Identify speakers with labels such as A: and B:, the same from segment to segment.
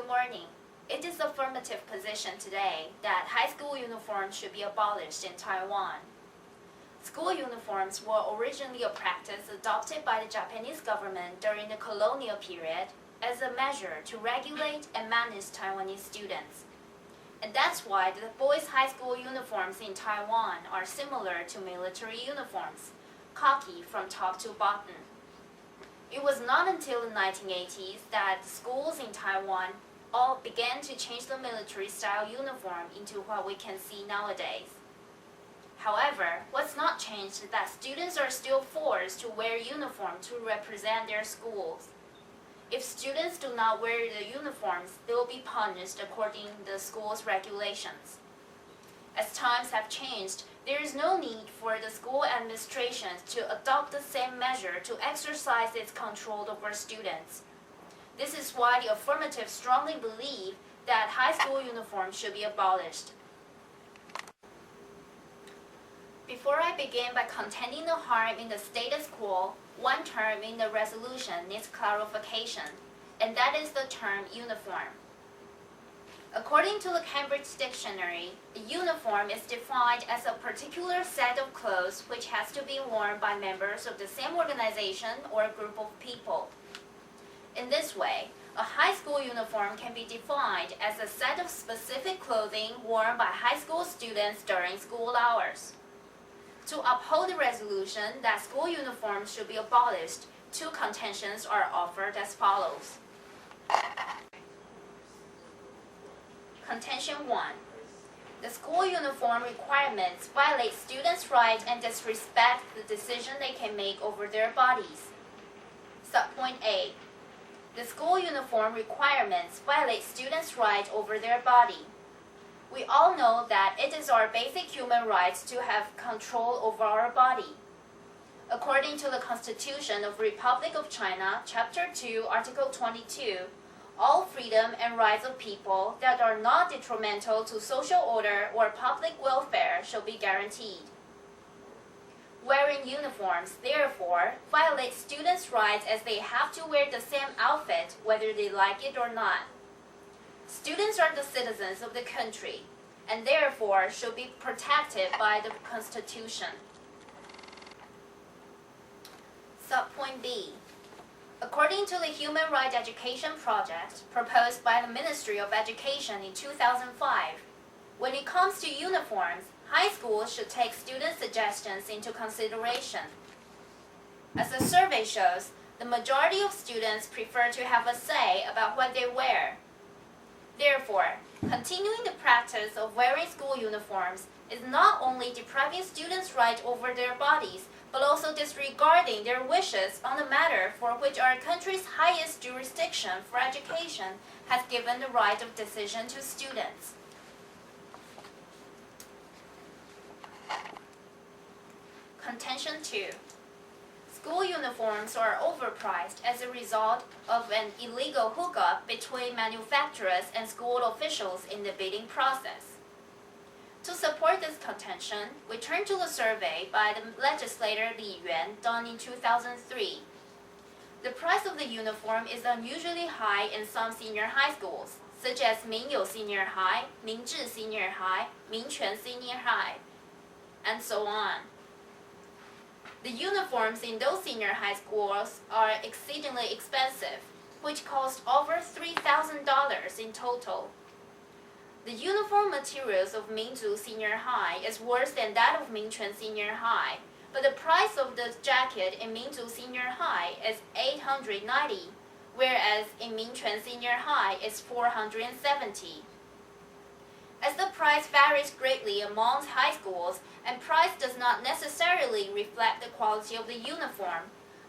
A: morning. It is affirmative position today that high school uniforms should be abolished in Taiwan. School uniforms were originally a practice adopted by the Japanese government during the colonial period as a measure to regulate and manage Taiwanese students. And that's why the boys' high school uniforms in Taiwan are similar to military uniforms, khaki from top to bottom. It was not until the 1980s that schools in Taiwan all began to change the military-style uniform into what we can see nowadays. However, what's not changed is that students are still forced to wear uniform to represent their schools. If students do not wear the uniforms, they will be punished according to the school's regulations. As times have changed, there is no need for the school administration to adopt the same measure to exercise its control over students. This is why the affirmative strongly believe that high school uniforms should be abolished. Before I begin by contending the harm in the status quo, one term in the resolution needs clarification, and that is the term uniform. According to the Cambridge Dictionary, a uniform is defined as a particular set of clothes which has to be worn by members of the same organization or group of people. In this way, a high school uniform can be defined as a set of specific clothing worn by high school students during school hours. To uphold the resolution that school uniforms should be abolished, two contentions are offered as follows. Contention 1. The school uniform requirements violate students' rights and disrespect the decision they can make over their bodies. Subpoint A. The school uniform requirements violate students' rights over their body. We all know that it is our basic human rights to have control over our body. According to the Constitution of the Republic of China, Chapter 2, Article 22, all freedom and rights of people that are not detrimental to social order or public welfare shall be guaranteed. Wearing uniforms, therefore, violates students' rights as they have to wear the same outfit whether they like it or not. Students are the citizens of the country, and therefore should be protected by the Constitution. Subpoint B. According to the Human Rights Education Project proposed by the Ministry of Education in 2005, when it comes to uniforms, high schools should take student suggestions into consideration. As the survey shows, the majority of students prefer to have a say about what they wear. Therefore, continuing the practice of wearing school uniforms is not only depriving students' rights over their bodies, but also disregarding their wishes on the matter for which our country's highest jurisdiction for education has given the right of decision to students. Contention 2. School uniforms are overpriced as a result of an illegal hookup between manufacturers and school officials in the bidding process. To support this contention, we turn to the survey by the legislator Li Yuan done in 2003. The price of the uniform is unusually high in some senior high schools, such as Mingyou Senior High, Mingzhi Senior High, Mingquan Senior High, and so on. The uniforms in those senior high schools are exceedingly expensive, which cost over $3,000 in total. The uniform materials of Mingzhu Senior High is worse than that of Mingquan Senior High, but the price of the jacket in Mingzhu Senior High is $890, whereas in Mingquan Senior High is $470. As the price varies greatly among high schools and price does not necessarily reflect the quality of the uniform,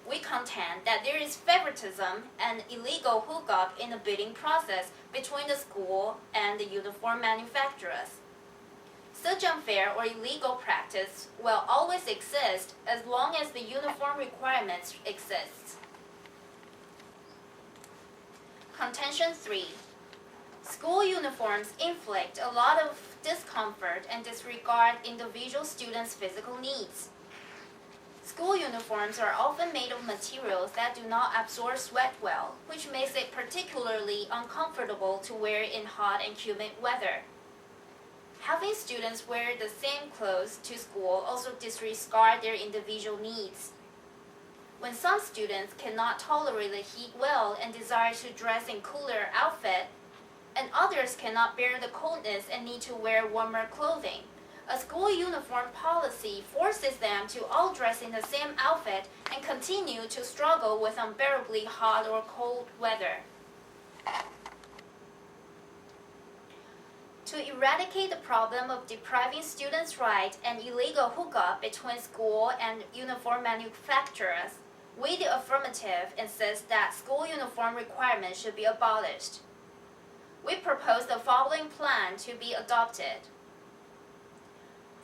A: we contend that there is favoritism and illegal hookup in the bidding process between the school and the uniform manufacturers. Such unfair or illegal practice will always exist as long as the uniform requirements exist. Contention 3. School uniforms inflict a lot of discomfort and disregard individual students' physical needs. School uniforms are often made of materials that do not absorb sweat well, which makes it particularly uncomfortable to wear in hot and humid weather. Having students wear the same clothes to school also disregards their individual needs. When some students cannot tolerate the heat well and desire to dress in cooler outfit, and others cannot bear the coldness and need to wear warmer clothing, a school uniform policy forces them to all dress in the same outfit and continue to struggle with unbearably hot or cold weather. To eradicate the problem of depriving students' rights and illegal hookup between school and uniform manufacturers, we, the affirmative, insist that school uniform requirements should be abolished. We propose the following plan to be adopted.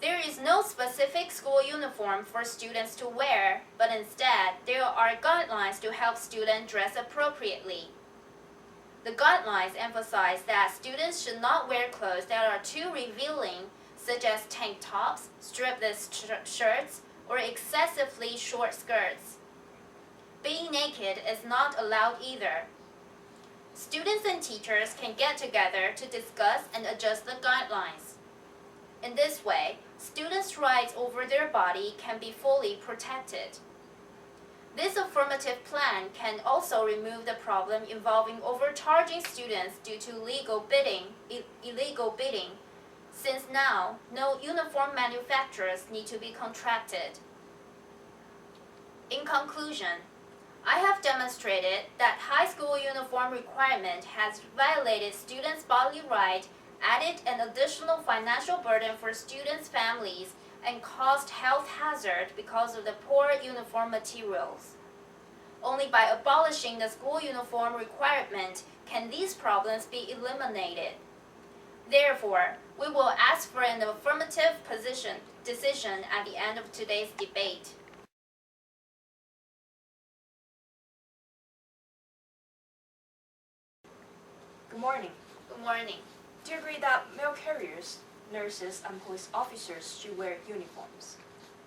A: There is no specific school uniform for students to wear, but instead there are guidelines to help students dress appropriately. The guidelines emphasize that students should not wear clothes that are too revealing, such as tank tops, strapless shirts, or excessively short skirts. Being naked is not allowed either. Students and teachers can get together to discuss and adjust the guidelines. In this way, students' rights over their body can be fully protected. This affirmative plan can also remove the problem involving overcharging students due to illegal bidding, since now no uniform manufacturers need to be contracted. In conclusion, I have demonstrated that high school uniform requirement has violated students' bodily rights, added an additional financial burden for students' families, and caused health hazard because of the poor uniform materials. Only by abolishing the school uniform requirement can these problems be eliminated. Therefore, we will ask for an affirmative decision at the end of today's debate.
B: Good morning.
A: Good morning.
B: Do you agree that mail carriers, nurses, and police officers should wear uniforms?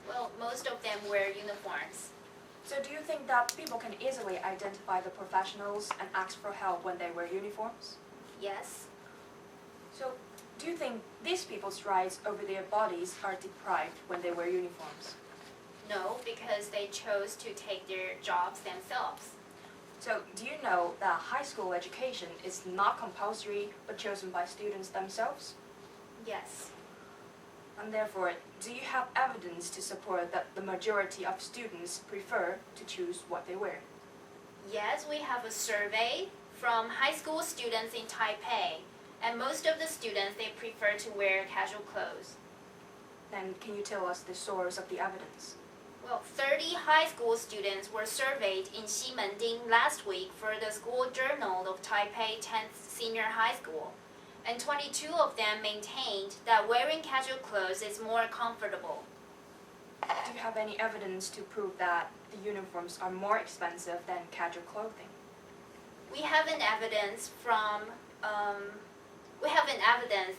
A: Well, most of them wear uniforms.
B: So do you think that people can easily identify the professionals and ask for help when they wear uniforms?
A: Yes.
B: So do you think these people's rights over their bodies are deprived when they wear uniforms?
A: No, because they chose to take their jobs themselves.
B: So do you know that high school education is not compulsory but chosen by students themselves?
A: Yes.
B: And therefore, do you have evidence to support that the majority of students prefer to choose what they wear?
A: Yes, we have a survey from high school students in Taipei, and most of the students, they prefer to wear casual clothes.
B: Then can you tell us the source of the evidence?
A: Well, 30 high school students were surveyed in Ximending last week for the School Journal of Taipei 10th Senior High School, and 22 of them maintained that wearing casual clothes is more comfortable.
B: Do you have any evidence to prove that the uniforms are more expensive than casual clothing?
A: We have an evidence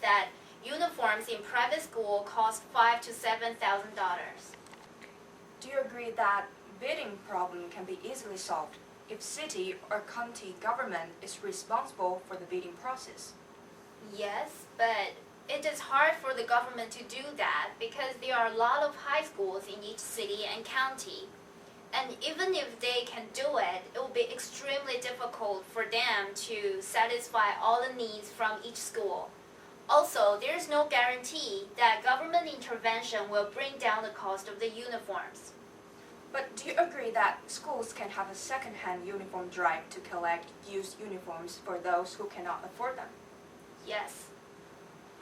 A: that uniforms in private school cost $5,000 to $7,000.
B: Do you agree that bidding problem can be easily solved if city or county government is responsible for the bidding process?
A: Yes, but it is hard for the government to do that because there are a lot of high schools in each city and county. And even if they can do it, it will be extremely difficult for them to satisfy all the needs from each school. Also, there is no guarantee that government intervention will bring down the cost of the uniforms.
B: But do you agree that schools can have a second-hand uniform drive to collect used uniforms for those who cannot afford them?
A: Yes.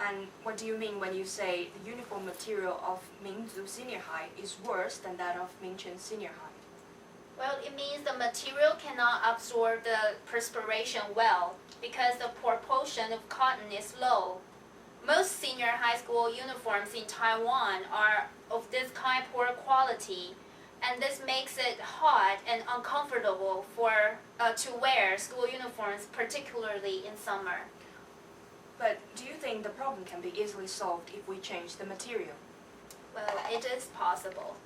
B: And what do you mean when you say the uniform material of Mingzu Senior High is worse than that of Mingchen Senior High?
A: Well, it means the material cannot absorb the perspiration well because the proportion of cotton is low. Most senior high school uniforms in Taiwan are of this kind of poor quality, and this makes it hot and uncomfortable to wear school uniforms, particularly in summer.
B: But do you think the problem can be easily solved if we change the material?
A: Well, it is possible.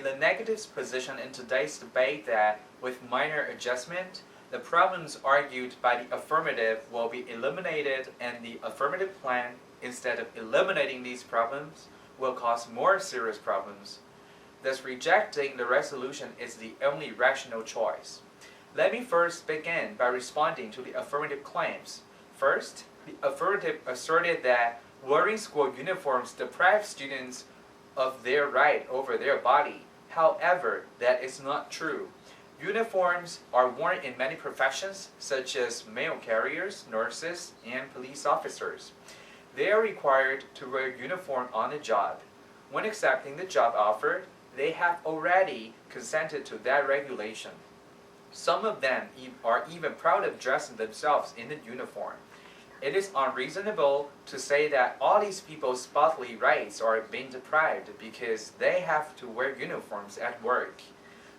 C: the negative position in today's debate that, with minor adjustment, the problems argued by the affirmative will be eliminated, and the affirmative plan, instead of eliminating these problems, will cause more serious problems. Thus, rejecting the resolution is the only rational choice. Let me first begin by responding to the affirmative claims. First, the affirmative asserted that wearing school uniforms deprives students of their right over their body. However, that is not true. Uniforms are worn in many professions, such as mail carriers, nurses, and police officers. They are required to wear uniform on the job. When accepting the job offer, they have already consented to that regulation. Some of them are even proud of dressing themselves in the uniform. It is unreasonable to say that all these people's bodily rights are being deprived because they have to wear uniforms at work.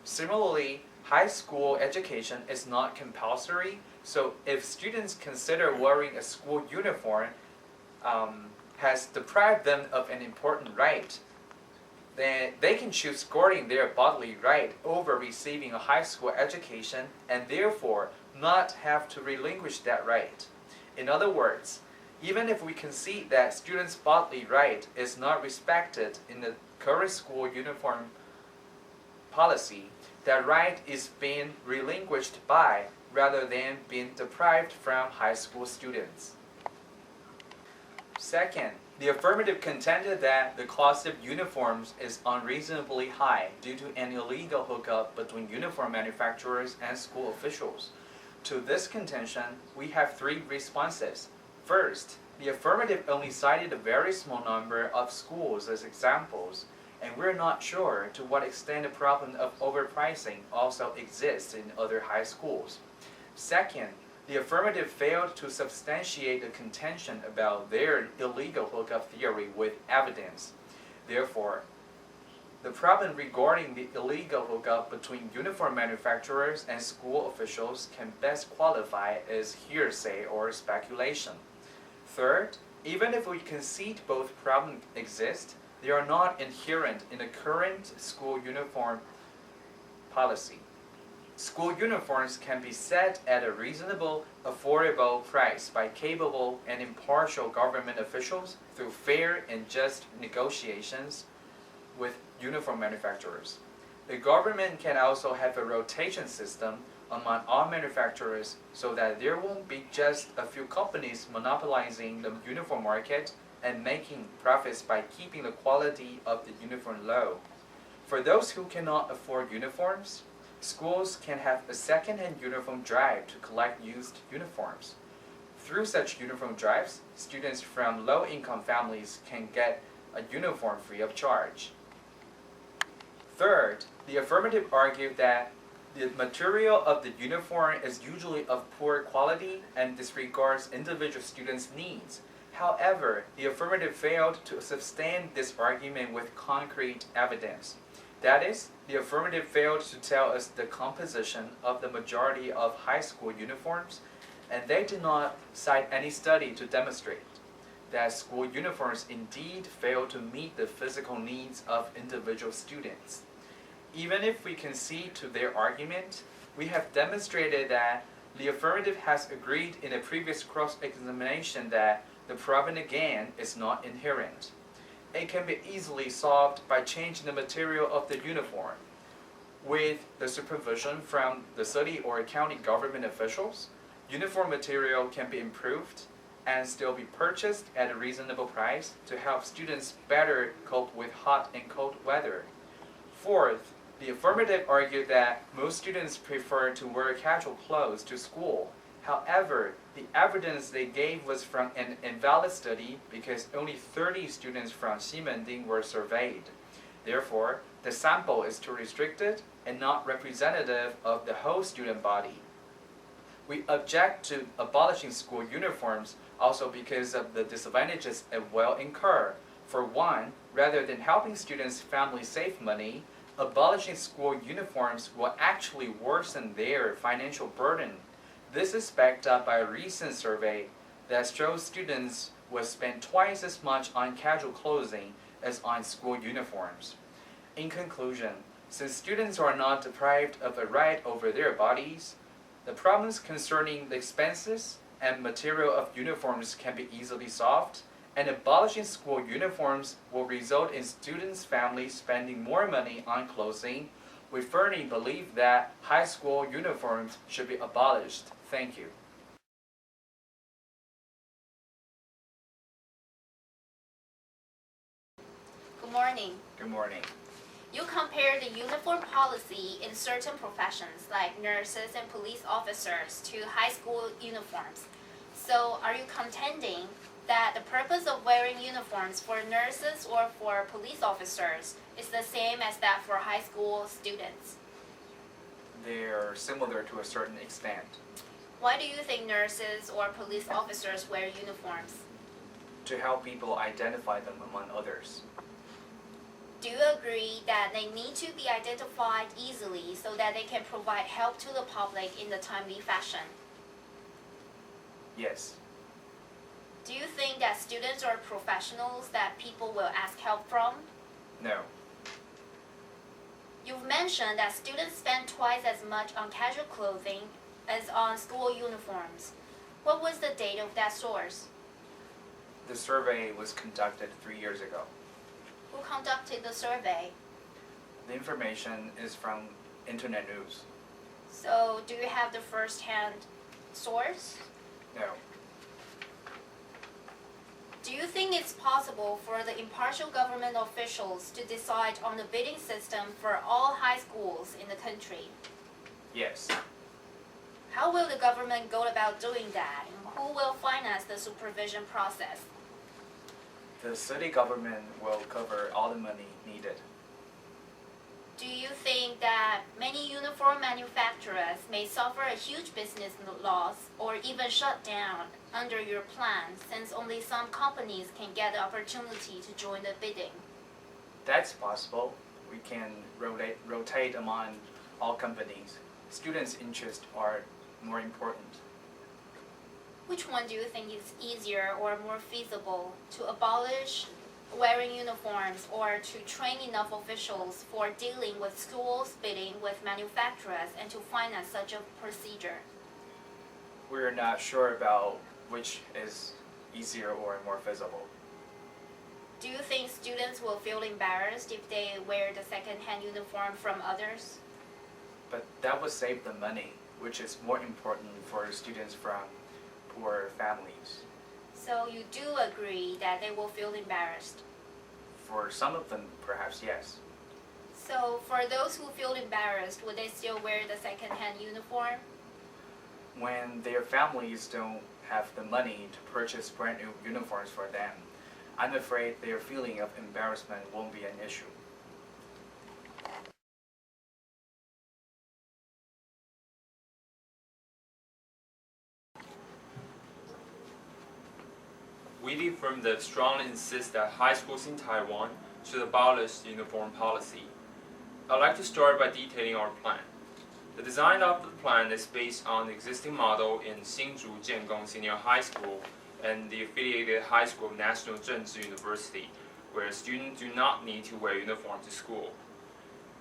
C: Similarly, high school education is not compulsory, so if students consider wearing a school uniform has deprived them of an important right, then they can choose scoring their bodily right over receiving a high school education and therefore not have to relinquish that right. In other words, even if we concede that students' bodily right is not respected in the current school uniform policy, that right is being relinquished by rather than being deprived from high school students. Second, the affirmative contended that the cost of uniforms is unreasonably high due to an illegal hookup between uniform manufacturers and school officials. To this contention, we have three responses. First, the affirmative only cited a very small number of schools as examples, and we're not sure to what extent the problem of overpricing also exists in other high schools. Second, the affirmative failed to substantiate the contention about their illegal hookup theory with evidence. Therefore, the problem regarding the illegal hookup between uniform manufacturers and school officials can best qualify as hearsay or speculation. Third, even if we concede both problems exist, they are not inherent in the current school uniform policy. School uniforms can be set at a reasonable, affordable price by capable and impartial government officials through fair and just negotiations with uniform manufacturers. The government can also have a rotation system among all manufacturers so that there won't be just a few companies monopolizing the uniform market and making profits by keeping the quality of the uniform low. For those who cannot afford uniforms, schools can have a second-hand uniform drive to collect used uniforms. Through such uniform drives, students from low-income families can get a uniform free of charge. Third, the affirmative argued that the material of the uniform is usually of poor quality and disregards individual students' needs. However, the affirmative failed to sustain this argument with concrete evidence. That is, the affirmative failed to tell us the composition of the majority of high school uniforms, and they did not cite any study to demonstrate that school uniforms indeed fail to meet the physical needs of individual students. Even if we concede to their argument, we have demonstrated that the affirmative has agreed in a previous cross-examination that the problem again is not inherent. It can be easily solved by changing the material of the uniform. With the supervision from the city or county government officials, uniform material can be improved and still be purchased at a reasonable price to help students better cope with hot and cold weather. Fourth, the affirmative argued that most students prefer to wear casual clothes to school. However, the evidence they gave was from an invalid study because only 30 students from Ximending were surveyed. Therefore, the sample is too restricted and not representative of the whole student body. We object to abolishing school uniforms also because of the disadvantages it will incur. For one, rather than helping students' families save money, abolishing school uniforms will actually worsen their financial burden. This is backed up by a recent survey that shows students will spend twice as much on casual clothing as on school uniforms. In conclusion, Since students are not deprived of a right over their bodies, the problems concerning the expenses and material of uniforms can be easily solved, and abolishing school uniforms will result in students' families spending more money on clothing. We firmly believe that high school uniforms should be abolished. Thank you.
A: Good morning.
C: Good morning.
A: You compare the uniform policy in certain professions like nurses and police officers to high school uniforms. So are you contending that the purpose of wearing uniforms for nurses or for police officers is the same as that for high school students?
C: They're similar to a certain extent.
A: Why do you think nurses or police officers wear uniforms?
C: To help people identify them among others.
A: Do you agree that they need to be identified easily so that they can provide help to the public in a timely fashion?
C: Yes.
A: Do you think that students are professionals that people will ask help from?
C: No.
A: You've mentioned that students spend twice as much on casual clothing as on school uniforms. What was the date of that source?
C: The survey was conducted 3 years ago.
A: Who conducted the survey?
C: The information is from internet news.
A: So, do you have the first-hand source?
C: No.
A: Do you think it's possible for the impartial government officials to decide on the bidding system for all high schools in the country?
C: Yes.
A: How will the government go about doing that, and who will finance the supervision process?
C: The city government will cover all the money needed.
A: Do you think that many uniform manufacturers may suffer a huge business loss or even shut down under your plan, since only some companies can get the opportunity to join the bidding?
C: That's possible. We can rotate among all companies. Students' interests are more important.
A: Which one do you think is easier or more feasible, to abolish wearing uniforms or to train enough officials for dealing with schools bidding with manufacturers and to finance such a procedure?
C: We're not sure about which is easier or more feasible.
A: Do you think students will feel embarrassed if they wear the second-hand uniform from others?
C: But that would save the money, which is more important for students from poor families.
A: So you do agree that they will feel embarrassed?
C: For some of them, perhaps yes.
A: So for those who feel embarrassed, would they still wear the second-hand uniform?
C: When their families don't have the money to purchase brand new uniforms for them, I'm afraid their feeling of embarrassment won't be an issue.
D: We from the strongly insist that high schools in Taiwan should abolish the uniform policy. I'd like to start by detailing our plan. The design of the plan is based on the existing model in Hsinchu Jiangong Senior High School and the affiliated high school of National Zhengzhi University, where students do not need to wear uniform to school.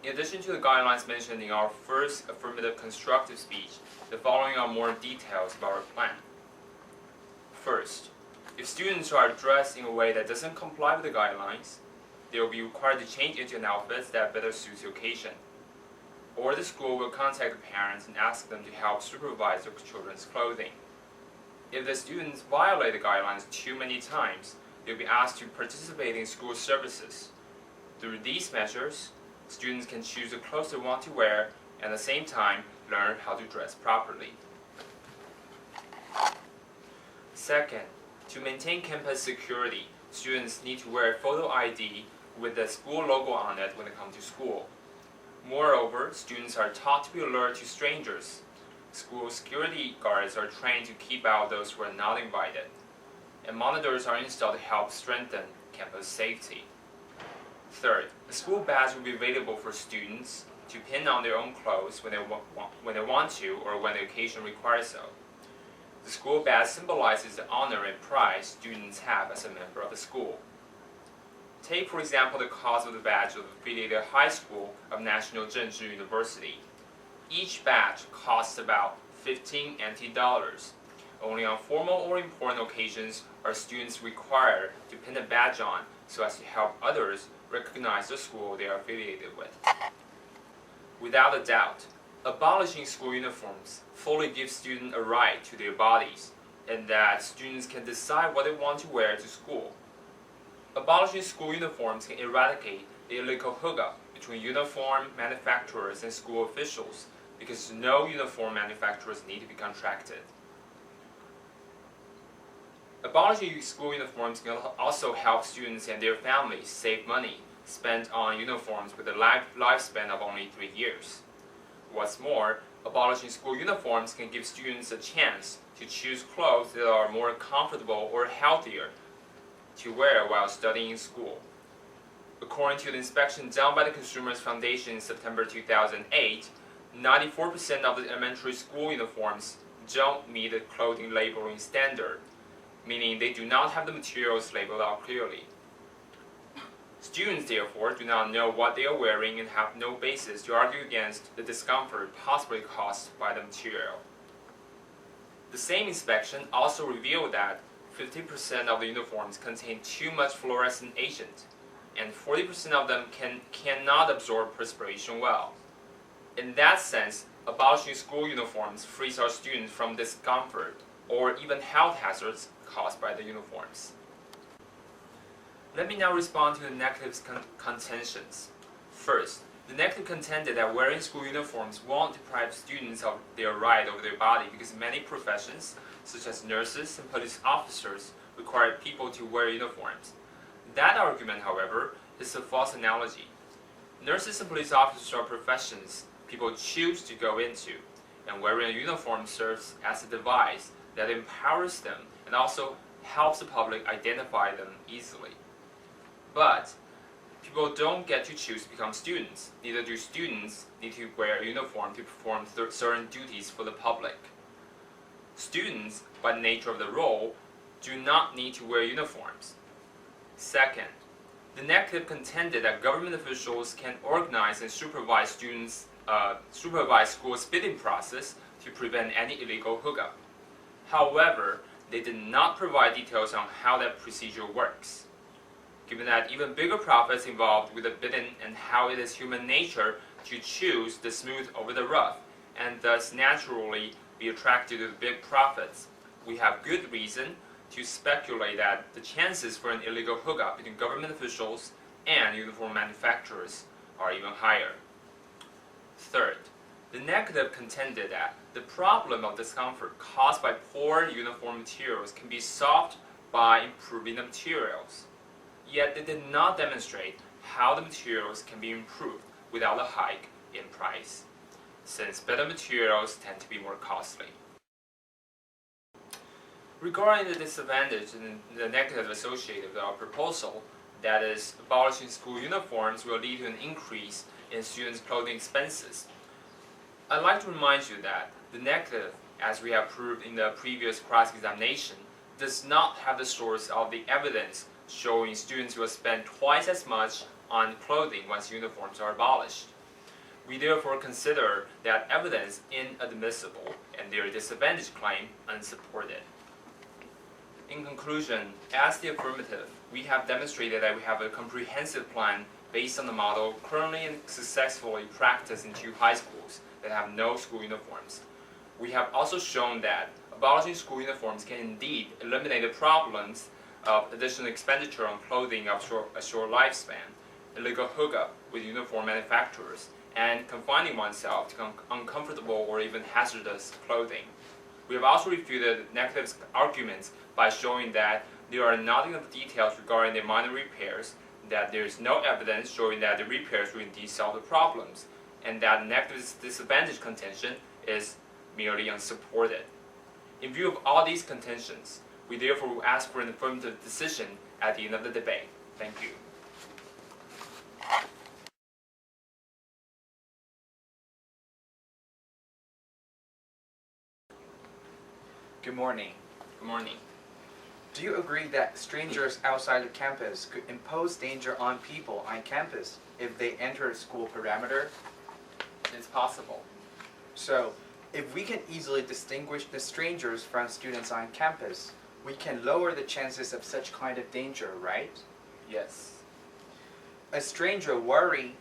D: In addition to the guidelines mentioned in our first affirmative constructive speech, the following are more details about our plan. First, if students are dressed in a way that doesn't comply with the guidelines, they will be required to change into an outfit that better suits the occasion. Or the school will contact the parents and ask them to help supervise their children's clothing. If the students violate the guidelines too many times, they will be asked to participate in school services. Through these measures, students can choose the clothes they want to wear and at the same time learn how to dress properly. Second, to maintain campus security, students need to wear a photo ID with the school logo on it when they come to school. Moreover, students are taught to be alert to strangers. School security guards are trained to keep out those who are not invited, and monitors are installed to help strengthen campus safety. Third, a school badge will be available for students to pin on their own clothes when they want to or when the occasion requires so. The school badge symbolizes the honor and pride students have as a member of the school. Take, for example, the cost of the badge of affiliated high school of National Zhengzhi University. Each badge costs about 15 NT dollars. Only on formal or important occasions are students required to pin a badge on so as to help others recognize the school they are affiliated with. Without a doubt, abolishing school uniforms fully gives students a right to their bodies, and that students can decide what they want to wear to school. Abolishing school uniforms can eradicate the illegal hookup between uniform manufacturers and school officials, because no uniform manufacturers need to be contracted. Abolishing school uniforms can also help students and their families save money spent on uniforms with a lifespan of only 3 years. What's more, abolishing school uniforms can give students a chance to choose clothes that are more comfortable or healthier to wear while studying in school. According to the inspection done by the Consumers Foundation in September 2008, 94% of the elementary school uniforms don't meet the clothing labeling standard, meaning they do not have the materials labeled out clearly. Students, therefore, do not know what they are wearing and have no basis to argue against the discomfort possibly caused by the material. The same inspection also revealed that 50% of the uniforms contain too much fluorescent agent, and 40% of them cannot absorb perspiration well. In that sense, abolishing school uniforms frees our students from discomfort or even health hazards caused by the uniforms. Let me now respond to the negative contentions. First, the negative contended that wearing school uniforms won't deprive students of their right over their body because many professions, such as nurses and police officers, require people to wear uniforms. That argument, however, is a false analogy. Nurses and police officers are professions people choose to go into, and wearing a uniform serves as a device that empowers them and also helps the public identify them easily. But people don't get to choose to become students. Neither do students need to wear a uniform to perform certain duties for the public. Students, by the nature of the role, do not need to wear uniforms. Second, the negative contended that government officials can organize and supervise schools' bidding process to prevent any illegal hookup. However, they did not provide details on how that procedure works. Given that even bigger profits involved with the bidding and how it is human nature to choose the smooth over the rough, and thus naturally be attracted to the big profits, we have good reason to speculate that the chances for an illegal hookup between government officials and uniform manufacturers are even higher. Third, the negative contended that the problem of discomfort caused by poor uniform materials can be solved by improving the materials. Yet they did not demonstrate how the materials can be improved without a hike in price, since better materials tend to be more costly. Regarding the disadvantage and the negative associated with our proposal, that is, abolishing school uniforms will lead to an increase in students' clothing expenses, I'd like to remind you that the negative, as we have proved in the previous cross-examination, does not have the source of the evidence showing students will spend twice as much on clothing once uniforms are abolished. We therefore consider that evidence inadmissible and their disadvantage claim unsupported. In conclusion, as the affirmative, we have demonstrated that we have a comprehensive plan based on the model currently and successfully practiced in 2 high schools that have no school uniforms. We have also shown that abolishing school uniforms can indeed eliminate the problems of additional expenditure on clothing of a short lifespan, illegal hookup with uniform manufacturers, and confining oneself to uncomfortable or even hazardous clothing. We have also refuted negative arguments by showing that there are not enough details regarding the minor repairs, that there is no evidence showing that the repairs will indeed solve the problems, and that negative disadvantage contention is merely unsupported. In view of all these contentions, we therefore will ask for an affirmative decision at the end of the debate. Thank you.
C: Good morning.
D: Good morning.
C: Do you agree that strangers outside the campus could impose danger on people on campus if they enter a school perimeter?
D: It's possible.
C: So, if we can easily distinguish the strangers from students on campus, we can lower the chances of such kind of danger, right?
D: Yes.
C: A stranger wearing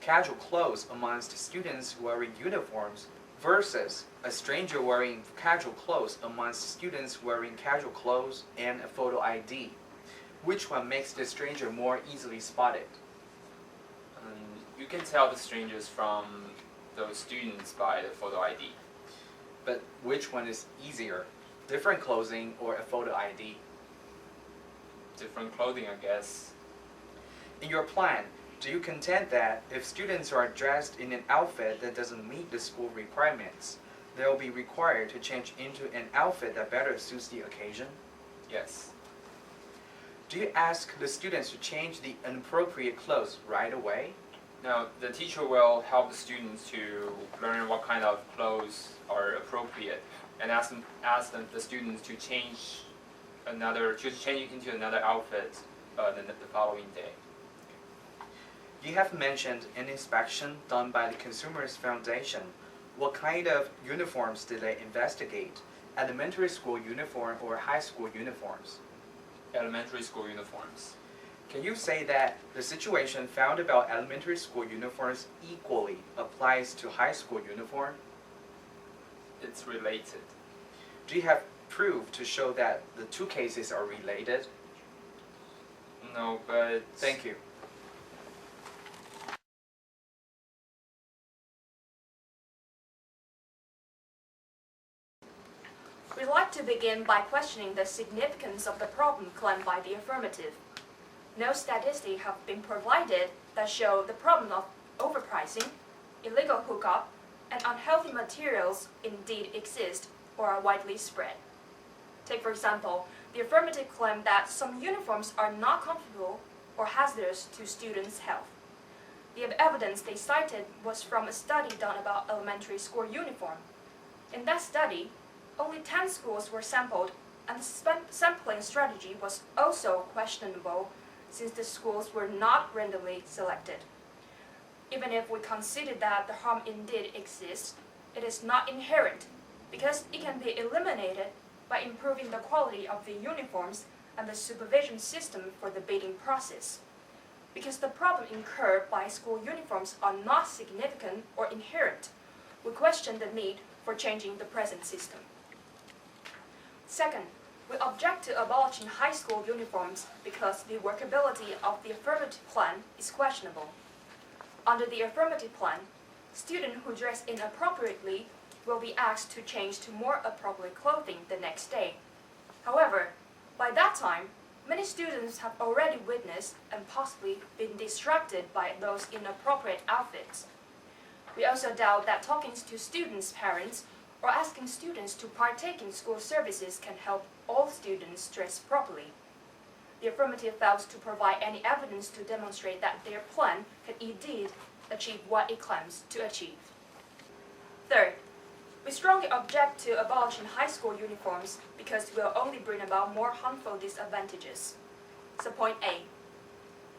C: casual clothes amongst students wearing uniforms versus a stranger wearing casual clothes amongst students wearing casual clothes and a photo ID. Which one makes the stranger more easily spotted?
D: You can tell the strangers from those students by the photo ID.
C: But which one is easier? Different clothing or a photo ID?
D: Different clothing, I guess.
C: In your plan, do you contend that if students are dressed in an outfit that doesn't meet the school requirements, they will be required to change into an outfit that better suits the occasion?
D: Yes.
C: Do you ask the students to change the inappropriate clothes right away?
D: Now, the teacher will help the students to learn what kind of clothes are appropriate and ask the students to change into another outfit the following day.
C: You have mentioned an inspection done by the Consumers Foundation. What kind of uniforms did they investigate? Elementary school uniform or high school uniforms?
D: Elementary school uniforms.
C: Can you say that the situation found about elementary school uniforms equally applies to high school uniform?
D: It's related.
C: Do you have proof to show that the two cases are related?
D: No, but...
C: Thank you.
B: We'd like to begin by questioning the significance of the problem claimed by the affirmative. No statistics have been provided that show the problem of overpricing, illegal hookup, and unhealthy materials indeed exist or are widely spread. Take, for example, the affirmative claim that some uniforms are not comfortable or hazardous to students' health. The evidence they cited was from a study done about elementary school uniform. In that study, only 10 schools were sampled, and the sampling strategy was also questionable since the schools were not randomly selected. Even if we consider that the harm indeed exists, it is not inherent because it can be eliminated by improving the quality of the uniforms and the supervision system for the bidding process. Because the problem incurred by school uniforms are not significant or inherent, we question the need for changing the present system. Second, we object to abolishing high school uniforms because the workability of the affirmative plan is questionable. Under the affirmative plan, students who dress inappropriately will be asked to change to more appropriate clothing the next day. However, by that time, many students have already witnessed and possibly been distracted by those inappropriate outfits. We also doubt that talking to students' parents or asking students to partake in school services can help all students dress properly. The affirmative fails to provide any evidence to demonstrate that their plan can indeed achieve what it claims to achieve. Third, we strongly object to abolishing high school uniforms because it will only bring about more harmful disadvantages. So point A.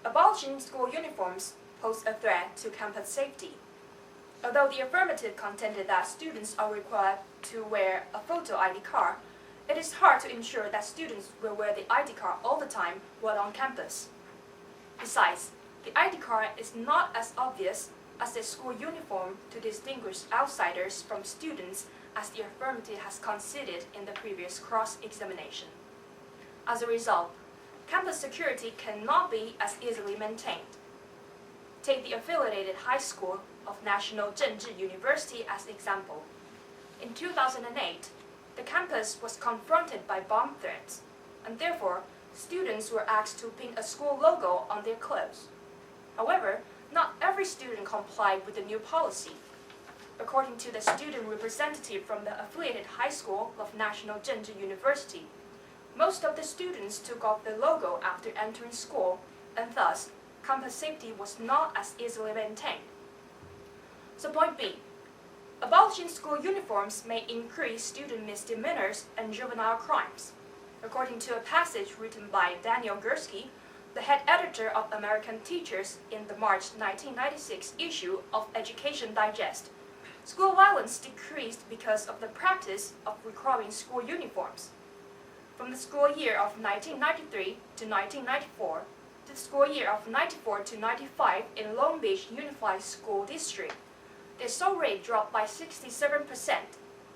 B: Abolishing school uniforms pose a threat to campus safety. Although the affirmative contended that students are required to wear a photo ID card, it is hard to ensure that students will wear the ID card all the time while on campus. Besides, the ID card is not as obvious as the school uniform to distinguish outsiders from students as the affirmative has conceded in the previous cross-examination. As a result, campus security cannot be as easily maintained. Take the affiliated high school of National Zhengzhi University as example. In 2008, the campus was confronted by bomb threats, and therefore, students were asked to pin a school logo on their clothes. However, not every student complied with the new policy. According to the student representative from the affiliated high school of National Zhengzhi University, most of the students took off the logo after entering school, and thus, campus safety was not as easily maintained. So point B. Abolishing school uniforms may increase student misdemeanors and juvenile crimes. according to a passage written by Daniel Gursky, the head editor of American Teachers in the March 1996 issue of Education Digest. School violence decreased because of the practice of requiring school uniforms. From the school year of 1993 to 1994, to the school year of 94 to 95 in Long Beach Unified School District, the assault rate dropped by 67%,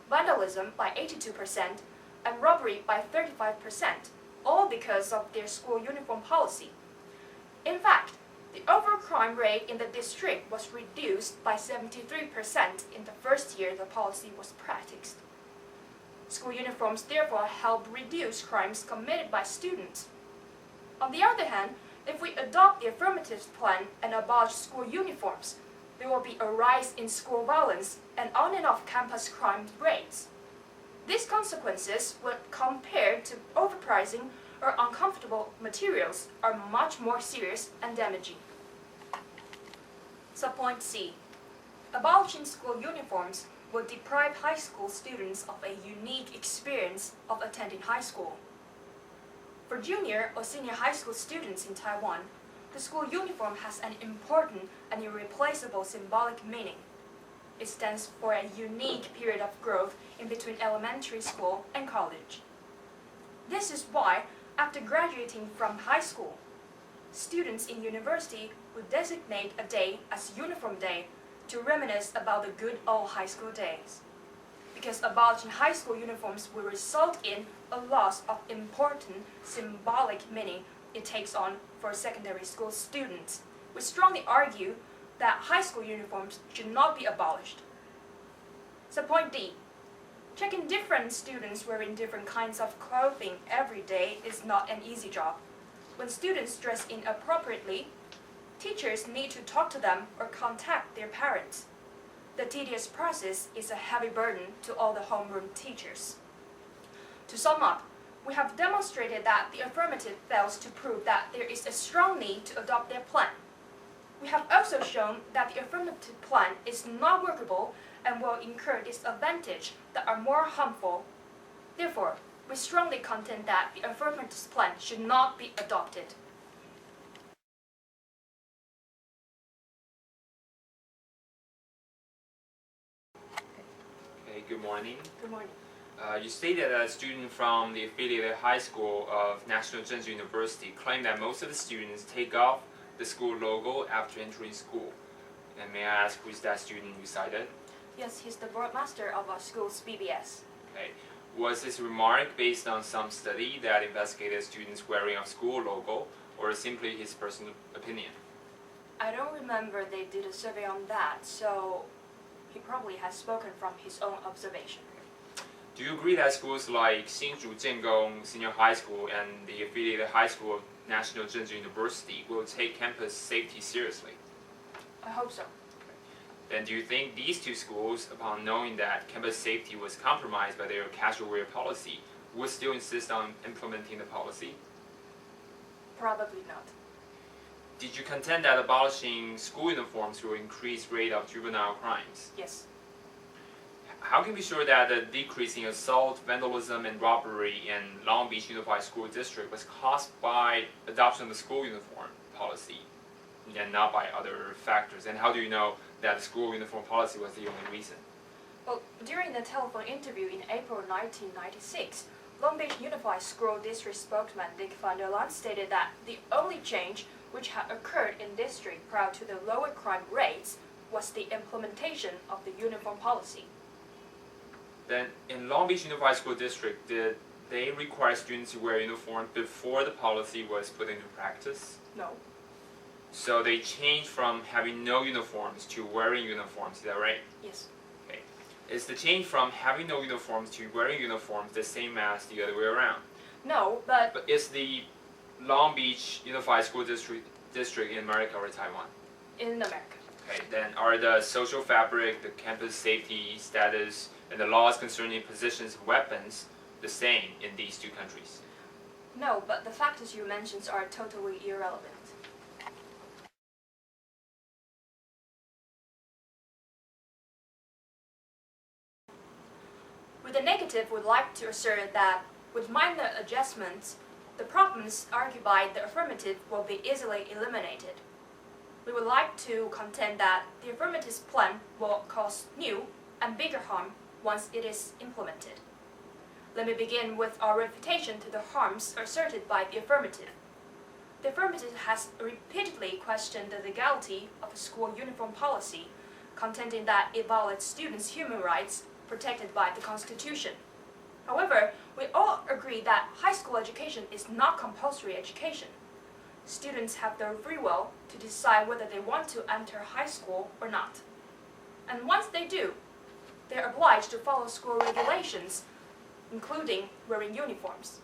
B: vandalism by 82%, and robbery by 35%, all because of their school uniform policy. In fact, the overall crime rate in the district was reduced by 73% in the first year the policy was practiced. School uniforms therefore help reduce crimes committed by students. On the other hand, if we adopt the affirmative plan and abolish school uniforms, there will be a rise in school violence and on and off campus crime rates. These consequences, when compared to overpricing or uncomfortable materials, are much more serious and damaging. Subpoint C. Abolishing school uniforms will deprive high school students of a unique experience of attending high school. For junior or senior high school students in Taiwan, the school uniform has an important and irreplaceable symbolic meaning. It stands for a unique period of growth in between elementary school and college. This is why, after graduating from high school, students in university would designate a day as Uniform Day to reminisce about the good old high school days. Because abolishing high school uniforms will result in a loss of important symbolic meaning it takes on for secondary school students. We strongly argue that high school uniforms should not be abolished. Subpoint D. Checking different students wearing different kinds of clothing every day is not an easy job. When students dress inappropriately, teachers need to talk to them or contact their parents. The tedious process is a heavy burden to all the homeroom teachers. To sum up, we have demonstrated that the affirmative fails to prove that there is a strong need to adopt their plan. We have also shown that the affirmative plan is not workable and will incur disadvantages that are more harmful. Therefore, we strongly contend that the affirmative plan should not be adopted.
D: Okay, good morning.
B: Good morning.
D: You stated that a student from the affiliated high school of National Zhengzhou University claimed that most of the students take off the school logo after entering school. And may I ask who is that student you cited?
B: Yes, he's the boardmaster of our school's BBS.
D: Okay. Was this remark based on some study that investigated students wearing a school logo, or simply his personal opinion?
B: I don't remember they did a survey on that, so he probably has spoken from his own observation.
D: Do you agree that schools like Hsinchu Jiangong Senior High School and the affiliated high school of National Zhengzhou University will take campus safety seriously?
B: I hope so.
D: Then do you think these two schools, upon knowing that campus safety was compromised by their casual wear policy, would still insist on implementing the policy?
B: Probably not.
D: Did you contend that abolishing school uniforms will increase rate of juvenile crimes?
B: Yes.
D: How can we be sure that the decrease in assault, vandalism, and robbery in Long Beach Unified School District was caused by adoption of the school uniform policy and not by other factors? And how do you know that the school uniform policy was the only reason?
B: Well, during the telephone interview in April 1996, Long Beach Unified School District spokesman Dick van der Laan stated that the only change which had occurred in district prior to the lower crime rates was the implementation of the uniform policy.
D: Then, in Long Beach Unified School District, did they require students to wear uniform before the policy was put into practice?
B: No.
D: So they changed from having no uniforms to wearing uniforms, is that right?
B: Yes.
D: Okay. Is the change from having no uniforms to wearing uniforms the same as the other way around?
B: No, but
D: But is the Long Beach Unified School District in America or Taiwan?
B: in America.
D: Okay, then are the social fabric, the campus safety status, and the laws concerning possessions of weapons the same in these two countries?
B: No, but the factors you mentioned are totally irrelevant. With the negative, we'd like to assert that With minor adjustments, the problems argued by the affirmative will be easily eliminated. We would like to contend that the affirmative's plan will cause new and bigger harm once it is implemented. Let me begin with our refutation to the harms asserted by the affirmative. The affirmative has repeatedly questioned the legality of a school uniform policy, contending that it violates students' human rights protected by the Constitution. However, we all agree that high school education is not compulsory education. Students have their free will to decide whether they want to enter high school or not. And once they do, they are obliged to follow school regulations, including wearing uniforms.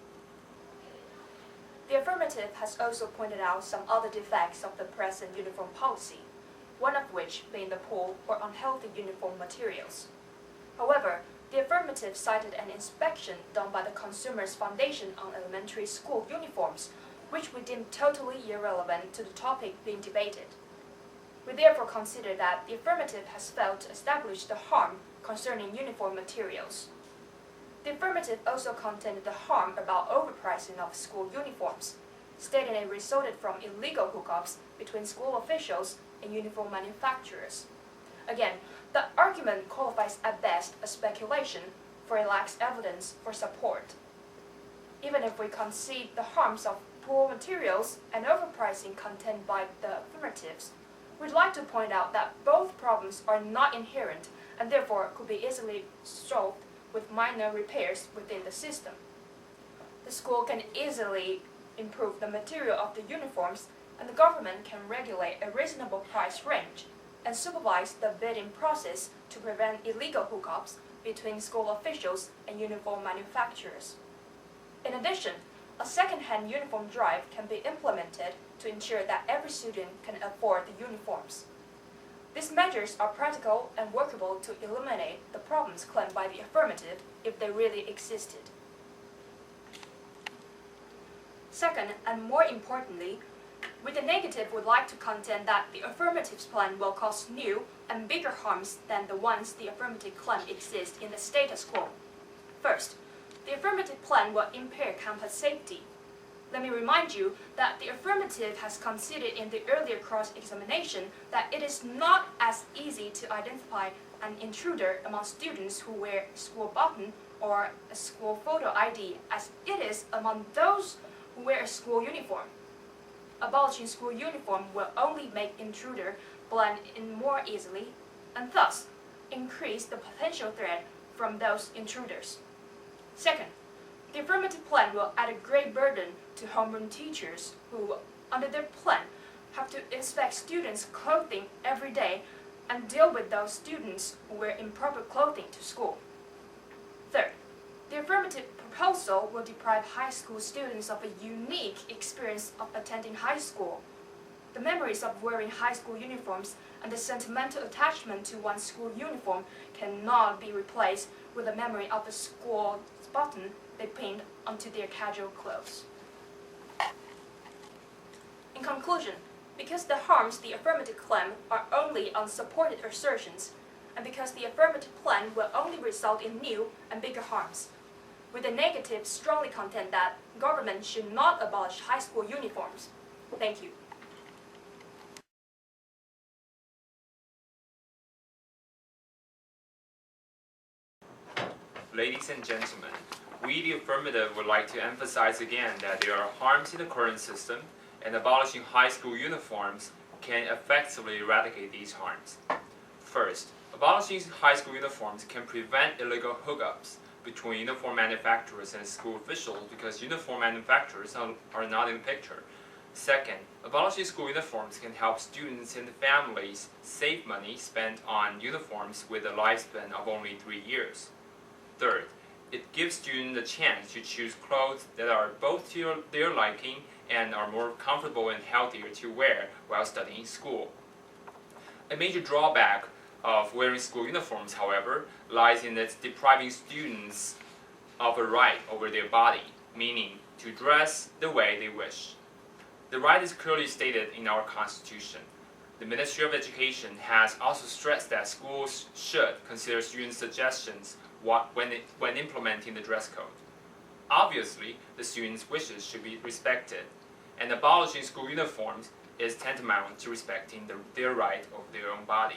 B: The affirmative has also pointed out some other defects of the present uniform policy, one of which being the poor or unhealthy uniform materials. However, the affirmative cited an inspection done by the Consumers Foundation on elementary school uniforms, which we deem totally irrelevant to the topic being debated. We therefore consider that the affirmative has failed to establish the harm concerning uniform materials. The affirmative also contended the harm about overpricing of school uniforms, stating it resulted from illegal hookups between school officials and uniform manufacturers. Again, the argument qualifies at best as speculation, for it lacks evidence for support. Even if we concede the harms of poor materials and overpricing contended by the affirmatives, we'd like to point out that both problems are not inherent and therefore could be easily solved with minor repairs within the system. The school can easily improve the material of the uniforms, and the government can regulate a reasonable price range and supervise the bidding process to prevent illegal hookups between school officials and uniform manufacturers. In addition, a second-hand uniform drive can be implemented to ensure that every student can afford the uniforms. These measures are practical and workable to eliminate the problems claimed by the affirmative if they really existed. Second, and more importantly, with the negative would like to contend that the affirmative's plan will cause new and bigger harms than the ones the affirmative claim exist in the status quo. First, the affirmative plan will impair campus safety. Let me remind you that the affirmative has conceded in the earlier cross-examination that it is not as easy to identify an intruder among students who wear a school button or a school photo ID as it is among those who wear a school uniform. Abolishing school uniform will only make intruder blend in more easily and thus increase the potential threat from those intruders. Second, the affirmative plan will add a great burden to homeroom teachers who, under their plan, have to inspect students' clothing every day and deal with those students who wear improper clothing to school. Third, the affirmative proposal will deprive high school students of a unique experience of attending high school. The memories of wearing high school uniforms and the sentimental attachment to one's school uniform cannot be replaced with the memory of a school button they pinned onto their casual clothes. In conclusion, because the harms the affirmative claim are only unsupported assertions, and because the affirmative plan will only result in new and bigger harms, with the negative strongly contend that government should not abolish high school uniforms. Thank you.
D: Ladies and gentlemen, we, the affirmative, would like to emphasize again that there are harms in the current system, and abolishing high school uniforms can effectively eradicate these harms. First, abolishing high school uniforms can prevent illegal hookups between uniform manufacturers and school officials because uniform manufacturers are not in the picture. Second, abolishing school uniforms can help students and families save money spent on uniforms with a lifespan of only 3 years. Third, it gives students a chance to choose clothes that are both to their liking and are more comfortable and healthier to wear while studying school. A major drawback of wearing school uniforms, however, lies in its depriving students of a right over their body, meaning to dress the way they wish. The right is clearly stated in our Constitution. The Ministry of Education has also stressed that schools should consider students' suggestions when implementing the dress code. Obviously, the students' wishes should be respected, and abolishing school uniforms is tantamount to respecting their right of their own body.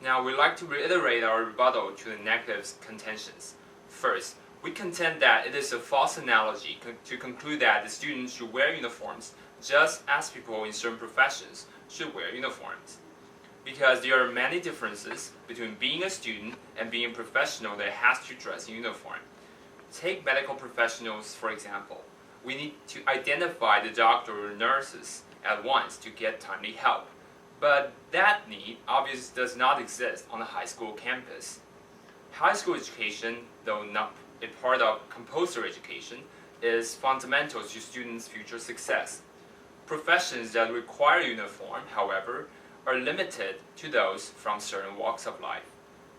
D: Now, we'd like to reiterate our rebuttal to the negative contentions. First, we contend that it is a false analogy to conclude that the students should wear uniforms just as people in certain professions should wear uniforms. Because there are many differences between being a student and being a professional that has to dress in uniform. Take medical professionals, for example. We need to identify the doctor or nurses at once to get timely help. But that need obviously does not exist on a high school campus. High school education, though not a part of compulsory education, is fundamental to students' future success. Professions that require uniform, however, are limited to those from certain walks of life.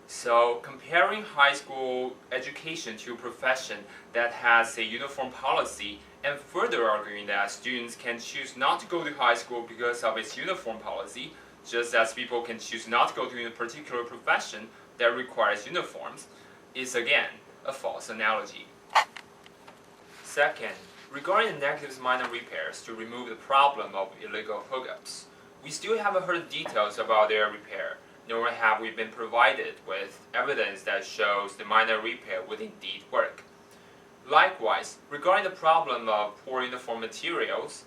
D: So, comparing high school education to a profession that has a uniform policy and further arguing that students can choose not to go to high school because of its uniform policy, just as people can choose not to go to a particular profession that requires uniforms, is again a false analogy. Second, regarding the negative minor repairs to remove the problem of illegal hookups, we still haven't heard details about their repair, nor have we been provided with evidence that shows the minor repair would indeed work. Likewise, regarding the problem of poor uniform materials,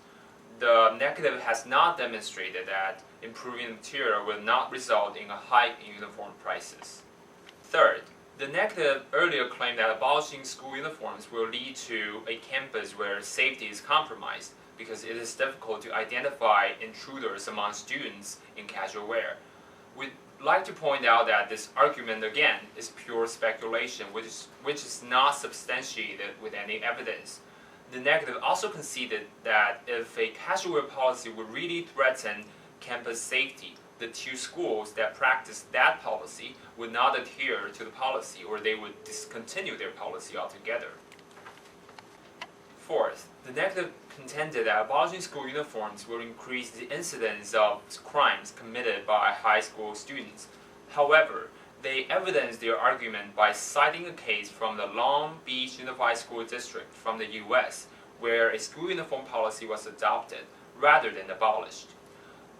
D: the negative has not demonstrated that improving the material will not result in a hike in uniform prices. Third, the negative earlier claimed that abolishing school uniforms will lead to a campus where safety is compromised because it is difficult to identify intruders among students in casual wear. We'd like to point out that this argument again is pure speculation, which is not substantiated with any evidence. The negative also conceded that if a casual wear policy would really threaten campus safety, the two schools that practice that policy would not adhere to the policy, or they would discontinue their policy altogether. Fourth, the negative contended that abolishing school uniforms will increase the incidence of crimes committed by high school students. However, they evidenced their argument by citing a case from the Long Beach Unified School District from the US, where a school uniform policy was adopted rather than abolished.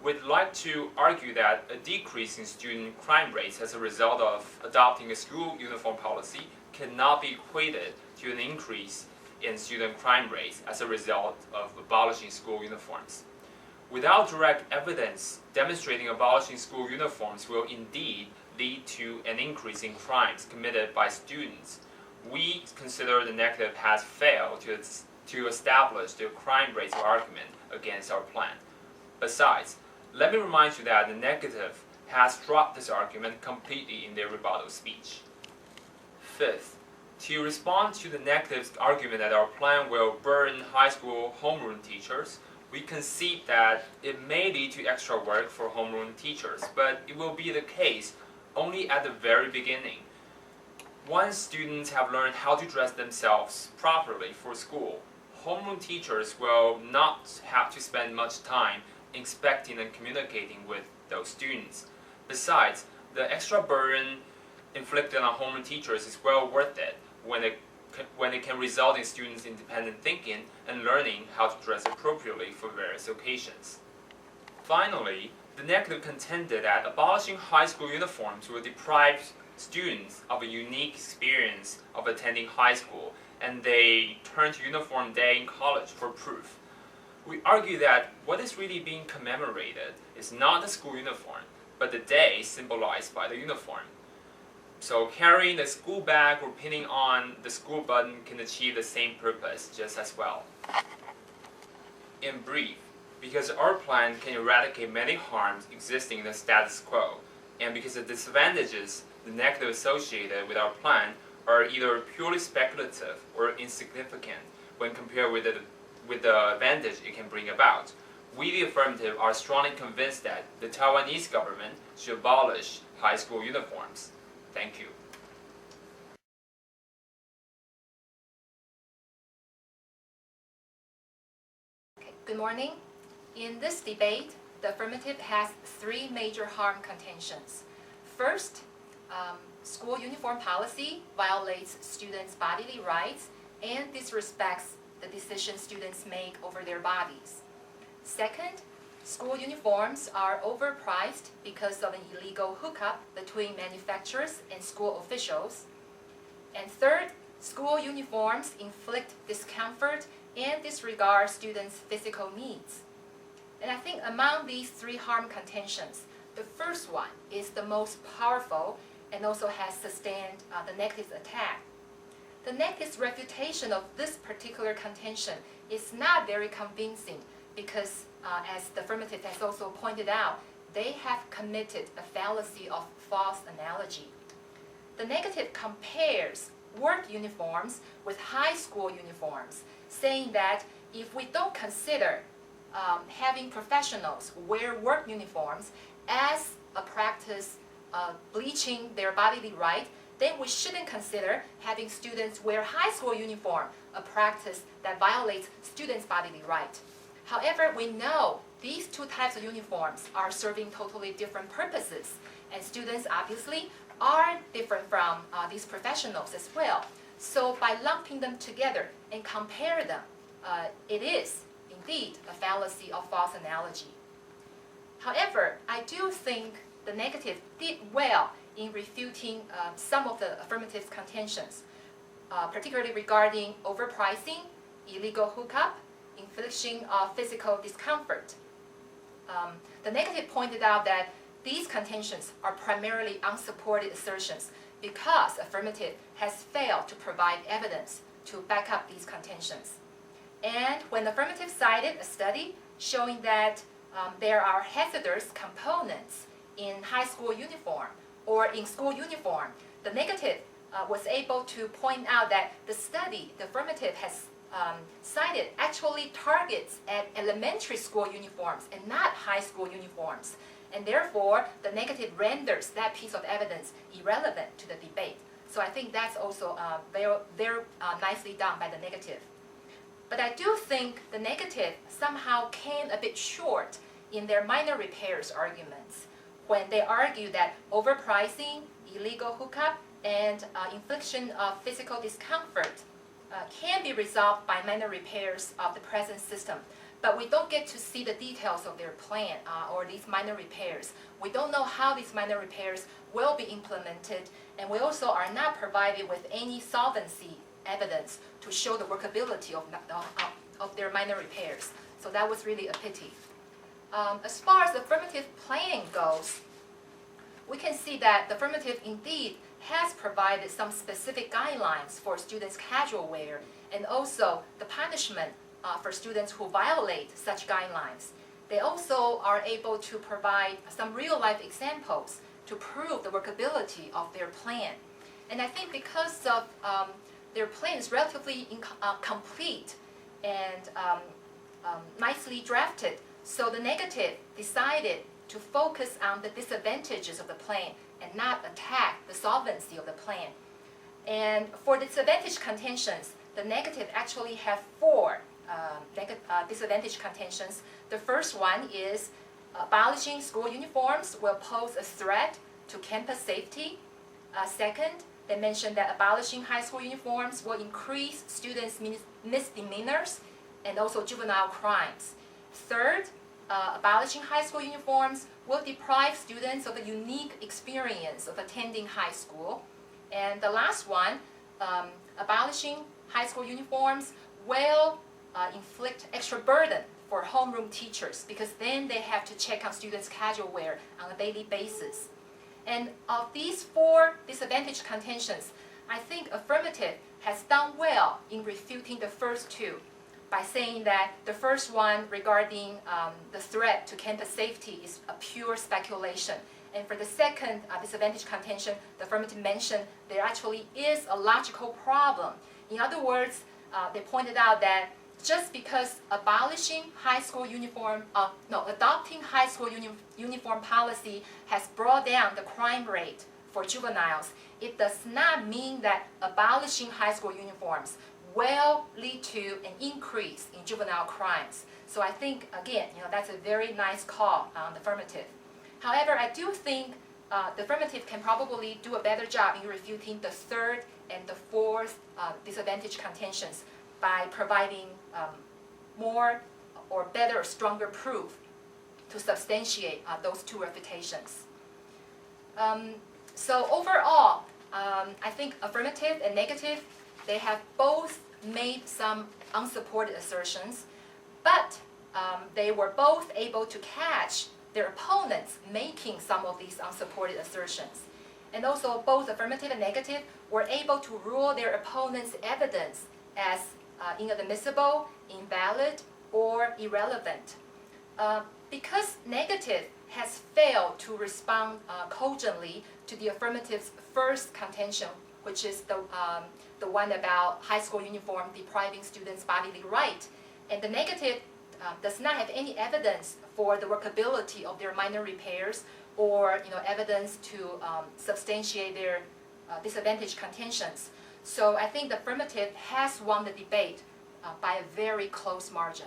D: We'd like to argue that a decrease in student crime rates as a result of adopting a school uniform policy cannot be equated to an increase in student crime rates as a result of abolishing school uniforms. Without direct evidence demonstrating abolishing school uniforms will indeed lead to an increase in crimes committed by students, we consider the negative has failed to establish the crime rates argument against our plan. Besides, let me remind you that the negative has dropped this argument completely in their rebuttal speech. Fifth, to respond to the negative's argument that our plan will burden high school homeroom teachers, we concede that it may lead to extra work for homeroom teachers, but it will be the case only at the very beginning. Once students have learned how to dress themselves properly for school, homeroom teachers will not have to spend much time inspecting and communicating with those students. Besides, the extra burden inflicted on homeroom teachers is well worth it when it can result in students' independent thinking and learning how to dress appropriately for various occasions. Finally, the negative contended that abolishing high school uniforms will deprive students of a unique experience of attending high school, and they turn to uniform day in college for proof. We argue that what is really being commemorated is not the school uniform, but the day symbolized by the uniform. So carrying the school bag or pinning on the school button can achieve the same purpose just as well. In brief, because our plan can eradicate many harms existing in the status quo, and because the disadvantages, the negative associated with our plan, are either purely speculative or insignificant when compared with the advantage it can bring about, we, the affirmative, are strongly convinced that the Taiwanese government should abolish high school uniforms. Thank you.
E: Good morning. In this debate, the affirmative has three major harm contentions. First, school uniform policy violates students' bodily rights and disrespects the decisions students make over their bodies. Second, school uniforms are overpriced because of an illegal hookup between manufacturers and school officials. And third, school uniforms inflict discomfort and disregard students' physical needs. And I think among these three harm contentions, the first one is the most powerful and also has sustained the negative attack. The negative refutation of this particular contention is not very convincing because, as the affirmative has also pointed out, they have committed a fallacy of false analogy. The negative compares work uniforms with high school uniforms, saying that if we don't consider having professionals wear work uniforms as a practice bleaching their bodily right, then we shouldn't consider having students wear high school uniform, a practice that violates students' bodily right. However, we know these two types of uniforms are serving totally different purposes, and students obviously are different from these professionals as well. So by lumping them together and compare them, it is indeed a fallacy of false analogy. However, I do think the negative did well in refuting some of the affirmative contentions, particularly regarding overpricing, illegal hookup, infliction of physical discomfort. The negative pointed out that these contentions are primarily unsupported assertions because affirmative has failed to provide evidence to back up these contentions. And when affirmative cited a study showing that there are hazardous components in high school uniform or in school uniform, the negative was able to point out that the study, the affirmative has cited, actually targets at elementary school uniforms and not high school uniforms. And therefore, the negative renders that piece of evidence irrelevant to the debate. So I think that's also very nicely done by the negative. But I do think the negative somehow came a bit short in their minor repairs arguments when they argue that overpricing, illegal hookup, and infliction of physical discomfort can be resolved by minor repairs of the present system. But we don't get to see the details of their plan or these minor repairs. We don't know how these minor repairs will be implemented, and we also are not provided with any solvency evidence to show the workability of their minor repairs. So that was really a pity. As far as affirmative planning goes, we can see that the affirmative indeed has provided some specific guidelines for students' casual wear and also the punishment for students who violate such guidelines. They also are able to provide some real-life examples to prove the workability of their plan. And I think because of their plan is relatively complete and nicely drafted, so the negative decided to focus on the disadvantages of the plan and not attack the solvency of the plan. And for disadvantage contentions, the negative actually have four disadvantage contentions. The first one is abolishing school uniforms will pose a threat to campus safety. Second, they mentioned that abolishing high school uniforms will increase students' misdemeanors and also juvenile crimes. Third, abolishing high school uniforms will deprive students of a unique experience of attending high school. And the last one, abolishing high school uniforms will inflict extra burden for homeroom teachers because then they have to check on students' casual wear on a daily basis. And of these four disadvantage contentions, I think affirmative has done well in refuting the first two by saying that the first one regarding the threat to campus safety is a pure speculation. And for the second disadvantage contention, the affirmative mentioned there actually is a logical problem. In other words, they pointed out that just because adopting high school uniform policy has brought down the crime rate for juveniles, it does not mean that abolishing high school uniforms will lead to an increase in juvenile crimes. So I think, again, that's a very nice call on the affirmative. However, I do think the affirmative can probably do a better job in refuting the third and the fourth disadvantage contentions by providing more or better or stronger proof to substantiate those two refutations. So overall, I think affirmative and negative, they have both made some unsupported assertions, but they were both able to catch their opponents making some of these unsupported assertions. And also both affirmative and negative were able to rule their opponent's evidence as inadmissible, invalid, or irrelevant. Because negative has failed to respond cogently to the affirmative's first contention, which is the one about high school uniform depriving students' bodily right, and the negative does not have any evidence for the workability of their minor repairs or evidence to substantiate their disadvantage contentions. So I think the affirmative has won the debate by a very close margin.